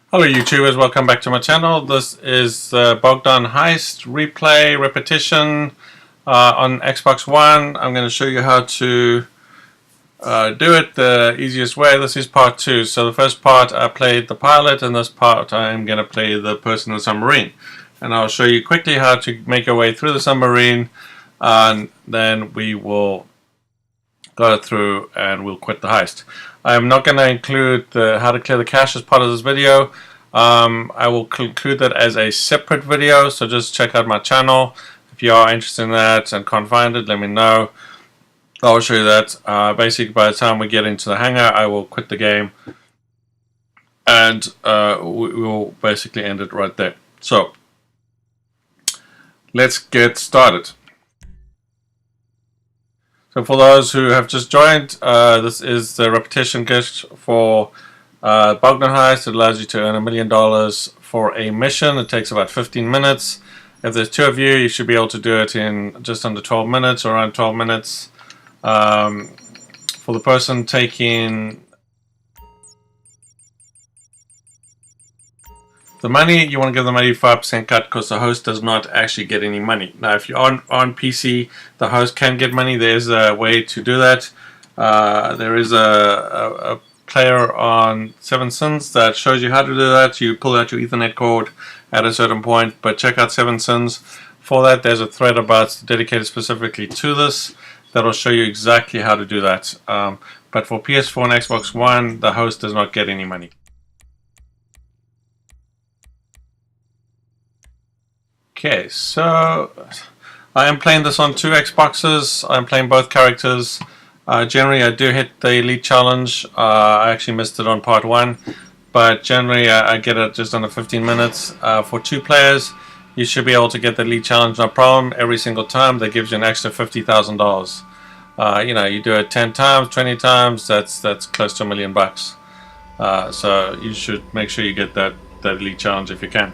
Hello YouTubers, welcome back to my channel. This is Bogdan Heist replay repetition on Xbox One. I'm going to show you how to do it the easiest way. This is part 2. So the first part I played the pilot, and this part I'm going to play the person in the submarine. And I'll show you quickly how to make your way through the submarine, and then we will go through and we'll quit the heist. I'm not going to include how to clear the cache as part of this video. I will include that as a separate video, so just check out my channel. If you are interested in that and can't find it, let me know. I'll show you that. Basically, by the time we get into the hangar, I will quit the game, and we will basically end it right there. So, let's get started. So for those who have just joined, this is the repetition gift for Bogdan Heist. It allows you to earn $1 million for a mission. It takes about 15 minutes. If there's 2 of you, you should be able to do it in just under 12 minutes, or around 12 minutes. For the person taking the money, you want to give them 85% cut, because the host does not actually get any money. Now, if you're on PC, the host can get money. There's a way to do that. There is a player on 7 Sins that shows you how to do that. You pull out your Ethernet cord at a certain point, but check out 7 Sins. For that, there's a thread about dedicated specifically to this that will show you exactly how to do that. But for PS4 and Xbox One, the host does not get any money. Okay, so I am playing this on 2 Xboxes. I'm playing both characters. Generally, I do hit the Elite Challenge. I actually missed it on part 1, but generally I get it just under 15 minutes. For 2 players, you should be able to get the Elite Challenge no problem. Every single time, that gives you an extra $50,000. You know, you do it 10 times, 20 times, that's close to $1 million. So you should make sure you get that Elite Challenge if you can.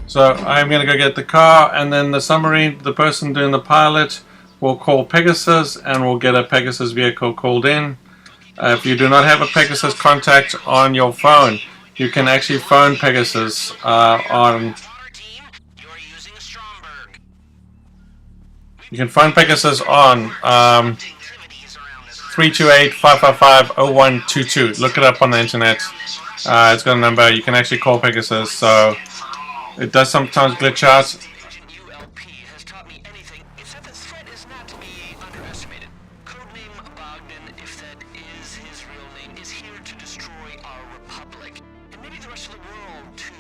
So I'm going to go get the car, and then the submarine, the person doing the pilot, will call Pegasus, and we'll get a Pegasus vehicle called in. If you do not have a Pegasus contact on your phone, you can actually phone Pegasus on... You can phone Pegasus on 328-555-0122. Look it up on the internet. It's got a number. You can actually call Pegasus, so it does sometimes glitch out. Has taught me anything. It said the threat is not to be underestimated. Codename Bogdan, if that is his real name, is here to destroy our republic. And maybe the rest of the world, too.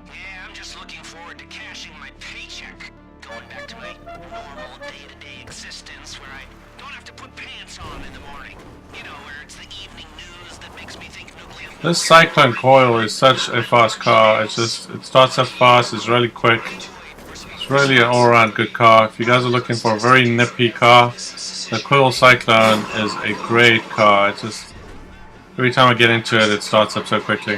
Yeah, I'm just looking forward to cashing my paycheck. Going back to my normal day-to-day existence where I don't have to put pants on in the morning. You know, where it's the evening news that makes me think nuclear... This Cyclone Coil is such a fast car. It starts up fast, it's really quick. It's really an all-around good car. If you guys are looking for a very nippy car, the Coil Cyclone is a great car. It's just, every time I get into it, it starts up so quickly.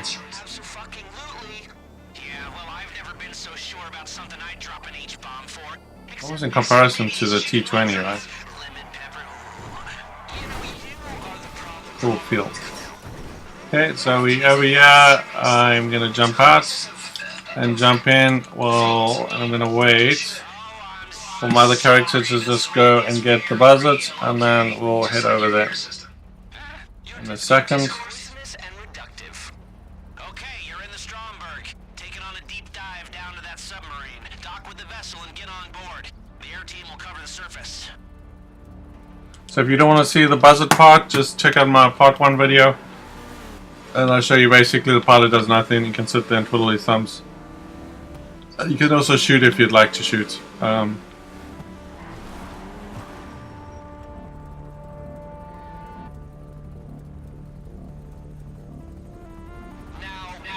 Almost in comparison to the T20, right? Cool feel. Okay, so over here, I'm gonna jump out and jump in. Well, I'm gonna wait for my other character to just go and get the buzzard, and then we'll head over there in a second. Okay, you're in the Stromberg. Taking on a deep dive down to that submarine. Dock with the vessel and get on board. The air team will cover the surface. So if you don't want to see the buzzard part, just check out my part 1 video. And I'll show you basically the pilot does nothing. You can sit there and twiddle his thumbs. You can also shoot if you'd like to shoot. If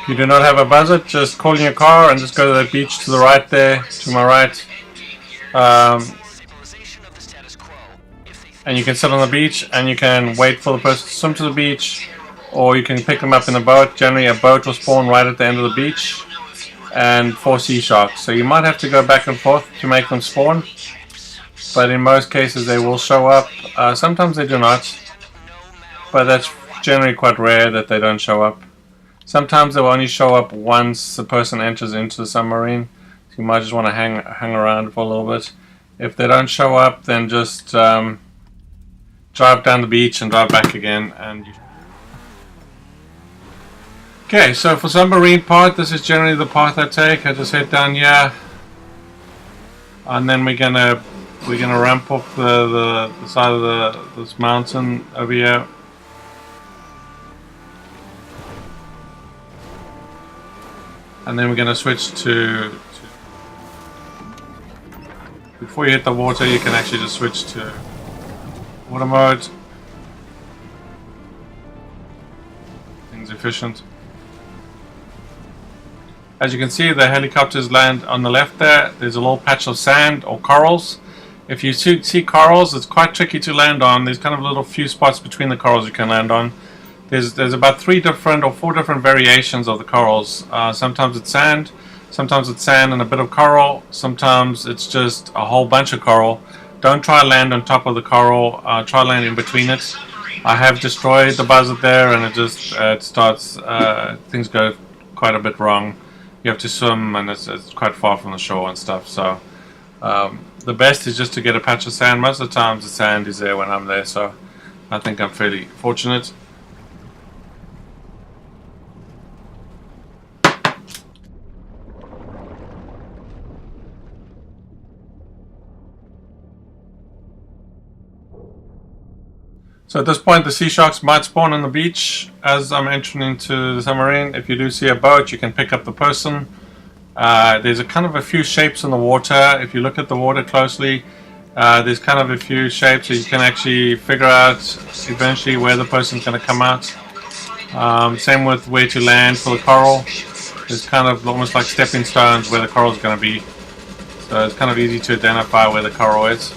you do not have a buzzard, just call in your car and just go to the beach to the right there, to my right. And you can sit on the beach and you can wait for the person to swim to the beach. Or you can pick them up in a boat. Generally, a boat will spawn right at the end of the beach, and 4 sea sharks. So you might have to go back and forth to make them spawn, but in most cases they will show up. Sometimes they do not, but that's generally quite rare that they don't show up. Sometimes they'll only show up once the person enters into the submarine. So you might just want to hang around for a little bit. If they don't show up, then just drive down the beach and drive back again. Okay, so for submarine part, this is generally the path I take. I just head down here, and then we're gonna ramp up the side of this mountain over here. And then we're going to switch to before you hit the water, you can actually just switch to water mode. Things efficient. As you can see, the helicopters land on the left there. There's a little patch of sand or corals. If you see corals, it's quite tricky to land on. There's kind of little few spots between the corals you can land on. There's about 3 different or 4 different variations of the corals. Sometimes it's sand and a bit of coral. Sometimes it's just a whole bunch of coral. Don't try to land on top of the coral. Try to land in between it. I have destroyed the buzzard there, and it starts. Things go quite a bit wrong. You have to swim, and it's quite far from the shore and stuff. So the best is just to get a patch of sand. Most of the times the sand is there when I'm there, so I think I'm fairly fortunate. So at this point, the sea sharks might spawn on the beach as I'm entering into the submarine. If you do see a boat, you can pick up the person. There's a kind of a few shapes in the water. If you look at the water closely, there's kind of a few shapes, so you can actually figure out eventually where the person's going to come out. Same with where to land for the coral. There's kind of almost like stepping stones where the coral is going to be. So it's kind of easy to identify where the coral is.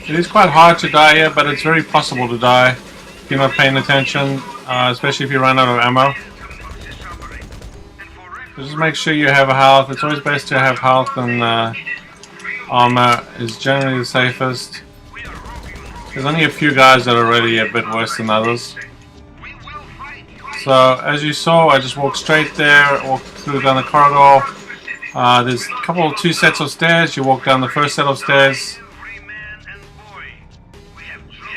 It is quite hard to die here, but it's very possible to die if you're not paying attention, especially if you run out of ammo. So just make sure you have a health. It's always best to have health, and armor is generally the safest. There's only a few guys that are really a bit worse than others. So as you saw, I just walked straight there, walked through down the corridor. There's two sets of stairs. You walk down the first set of stairs.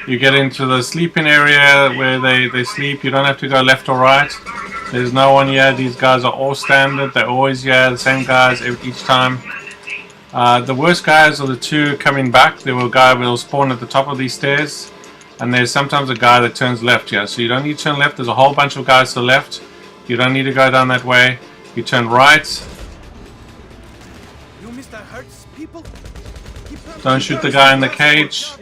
You get into the sleeping area where they sleep. You don't have to go left or right. There's no one here. These guys are all standard. They're always here, the same guys each time. The worst guys are the 2 coming back. There will a guy who will spawn at the top of these stairs. And there's sometimes a guy that turns left here. So you don't need to turn left. There's a whole bunch of guys to the left. You don't need to go down that way. You turn right. Don't shoot the guy in the cage.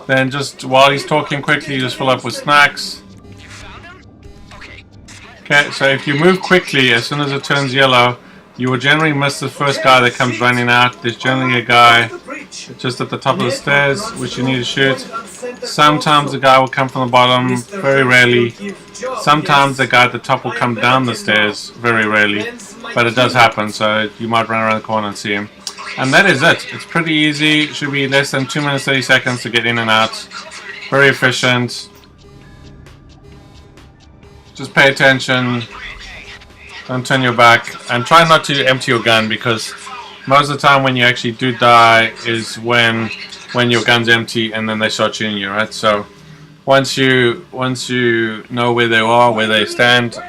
Then just while he's talking quickly, you just fill up with snacks. Okay, so if you move quickly, as soon as it turns yellow, you will generally miss the first guy that comes running out. There's generally a guy just at the top of the stairs, which you need to shoot. Sometimes the guy will come from the bottom, very rarely. Sometimes the guy at the top will come down the stairs, very rarely. But it does happen, so you might run around the corner and see him. And that is it. It's pretty easy. It should be less than 2 minutes 30 seconds to get in and out. Very efficient. Just pay attention. Don't turn your back. And try not to empty your gun, because most of the time when you actually do die is when your gun's empty and then they start shooting you, right? So once you know where they are, where they stand,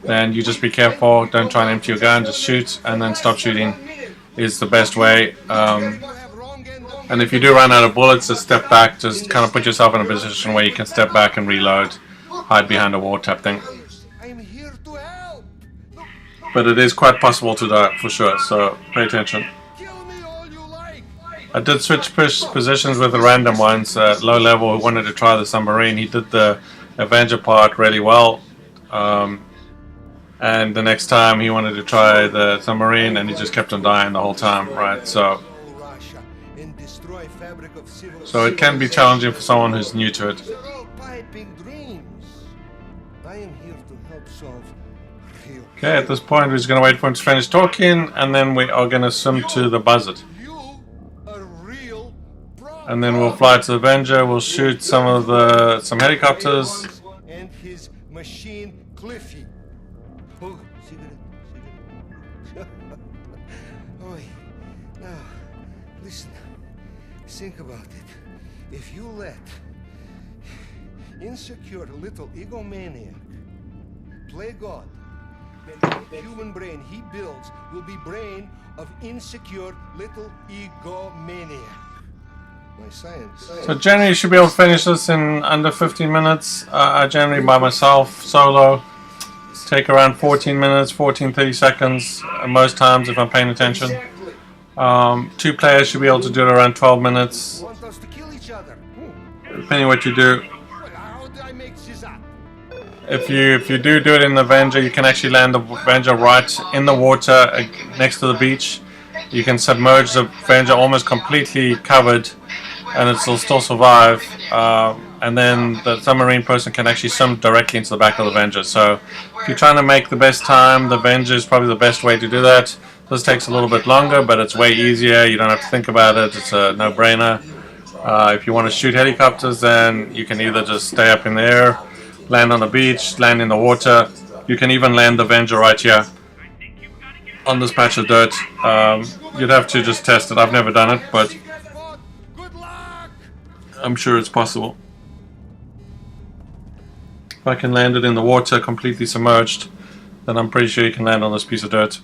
then you just be careful. Don't try and empty your gun. Just shoot and then stop shooting. Is the best way. And if you do run out of bullets, just step back. Just kind of put yourself in a position where you can step back and reload, hide behind a wall type thing. But it is quite possible to die for sure, so pay attention. I did switch positions with the random ones. Low level who wanted to try the submarine, he did the Avenger part really well. And the next time he wanted to try the submarine, and he just kept on dying the whole time, right? So it can be challenging for someone who's new to it. I am here to help solve Okay, at this point we're just going to wait for him to finish talking, and then we are going to swim to the buzzard. And then we'll fly to the Avenger, we'll shoot some helicopters. And his machine Cliffy. Oh, cigarette. Oi. Now, listen. Think about it. If you let insecure little egomaniac play God, then the human brain he builds will be brain of insecure little egomaniac. My science. So generally you should be able to finish this in under 15 minutes. I generally by myself, solo, take around 14 minutes, 30 seconds most times if I'm paying attention. 2 players should be able to do it around 12 minutes, Want us to kill each other? depending on what you do. How did I make this up? If you do it in the Avenger, you can actually land the Avenger right in the water next to the beach. You can submerge the Avenger almost completely covered, and it will still survive. And then the submarine person can actually swim directly into the back of the Avenger. So if you're trying to make the best time, the Avenger is probably the best way to do that. This takes a little bit longer, but it's way easier. You don't have to think about it. It's a no-brainer. If you want to shoot helicopters, then you can either just stay up in the air, land on the beach, land in the water. You can even land the Avenger right here on this patch of dirt. You'd have to just test it. I've never done it, but I'm sure it's possible. If I can land it in the water completely submerged, then I'm pretty sure you can land on this piece of dirt.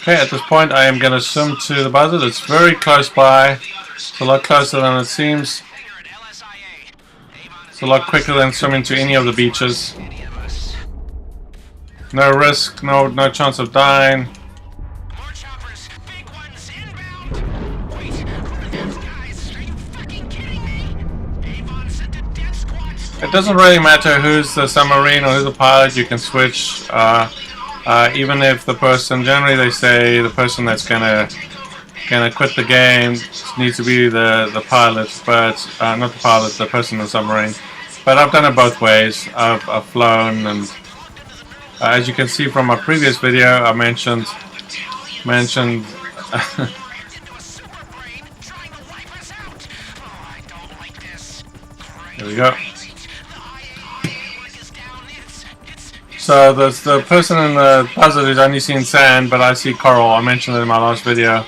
Okay, at this point I am going to swim to the buzzard. It's very close by. It's a lot closer than it seems. It's a lot quicker than swimming to any of the beaches. No risk, no chance of dying. It doesn't really matter who's the submarine or who's the pilot, you can switch. Even if the person, generally they say the person that's gonna quit the game needs to be the pilot, but not the pilot, the person in the submarine. But I've done it both ways. I've flown, and as you can see from my previous video, I mentioned. There we go. So there's the person in the buzzard who's only seen sand, but I see coral. I mentioned it in my last video.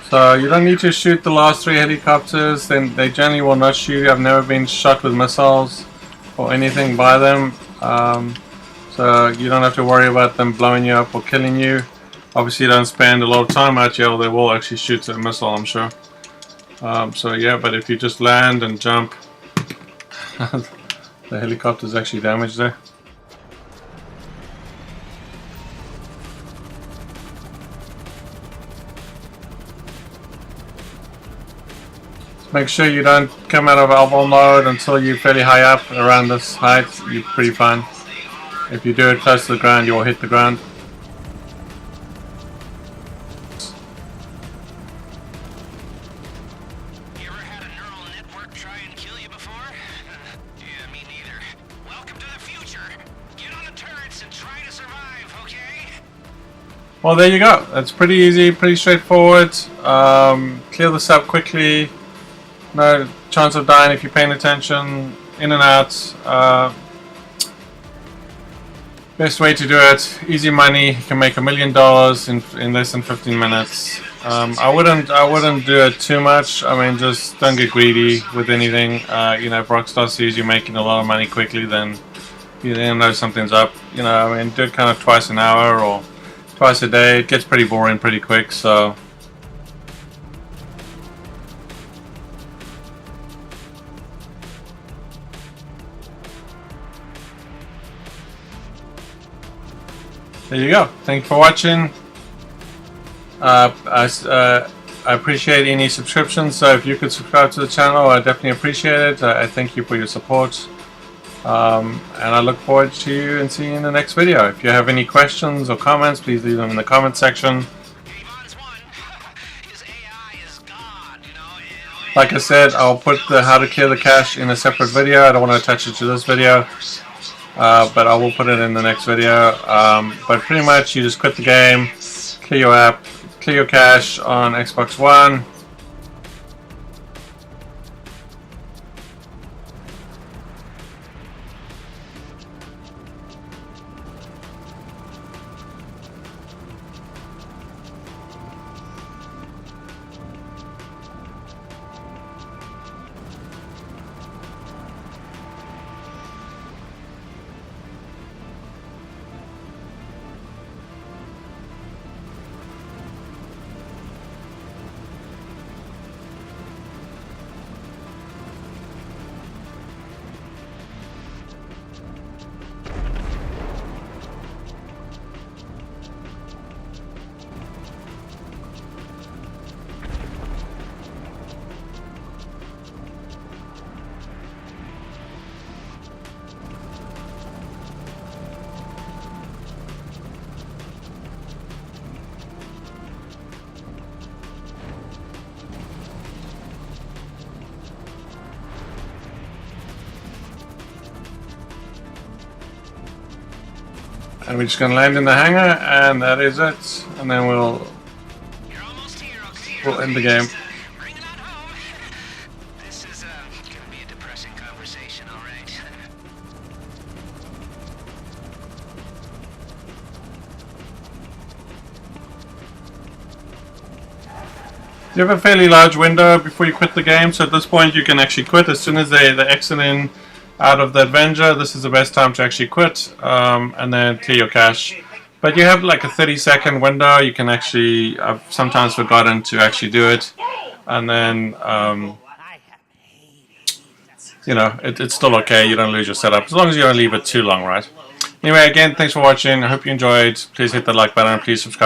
So you don't need to shoot the last 3 helicopters, then they generally will not shoot you. I've never been shot with missiles or anything by them. So you don't have to worry about them blowing you up or killing you. Obviously you don't spend a lot of time out here, or they will actually shoot a missile, I'm sure. So yeah, but if you just land and jump, the helicopter is actually damaged there. Make sure you don't come out of elbow mode until you're fairly high up. Around this height, you're pretty fine. If you do it close to the ground, you will hit the ground. You ever had a neural network try and kill you before? Yeah, me neither. Welcome to the future. Get on the turrets and try to survive, okay? Well, there you go. That's pretty easy, pretty straightforward. Clear this up quickly. No chance of dying if you're paying attention. In and out. Best way to do it. Easy money. You can make $1 million in less than 15 minutes. I wouldn't do it too much. I mean, just don't get greedy with anything. You know, if Rockstar sees you making a lot of money quickly, then you know something's up. You know, I mean, do it kind of twice an hour or twice a day. It gets pretty boring pretty quick. So. There you go. Thank you for watching. I appreciate any subscriptions, so if you could subscribe to the channel, I definitely appreciate it. I thank you for your support. And I look forward to you and seeing you in the next video. If you have any questions or comments, please leave them in the comment section. Like I said, I'll put the how to clear the cache in a separate video. I don't want to attach it to this video, but I will put it in the next video. But pretty much you just quit the game, clear your app, clear your cache on Xbox One. And we're just going to land in the hangar, and that is it. And then we'll end the game. Bring it on home. This is gonna be a depressing conversation, all right? You have a fairly large window before you quit the game, so at this point you can actually quit as soon as they exit in out of the Avenger. This is the best time to actually quit, and then clear your cache. But you have like a 30-second window. You can actually, I've sometimes forgotten to actually do it, and then you know, it's still okay. You don't lose your setup as long as you don't leave it too long, right? Anyway, again, thanks for watching. I hope you enjoyed. Please hit the like button. Please subscribe.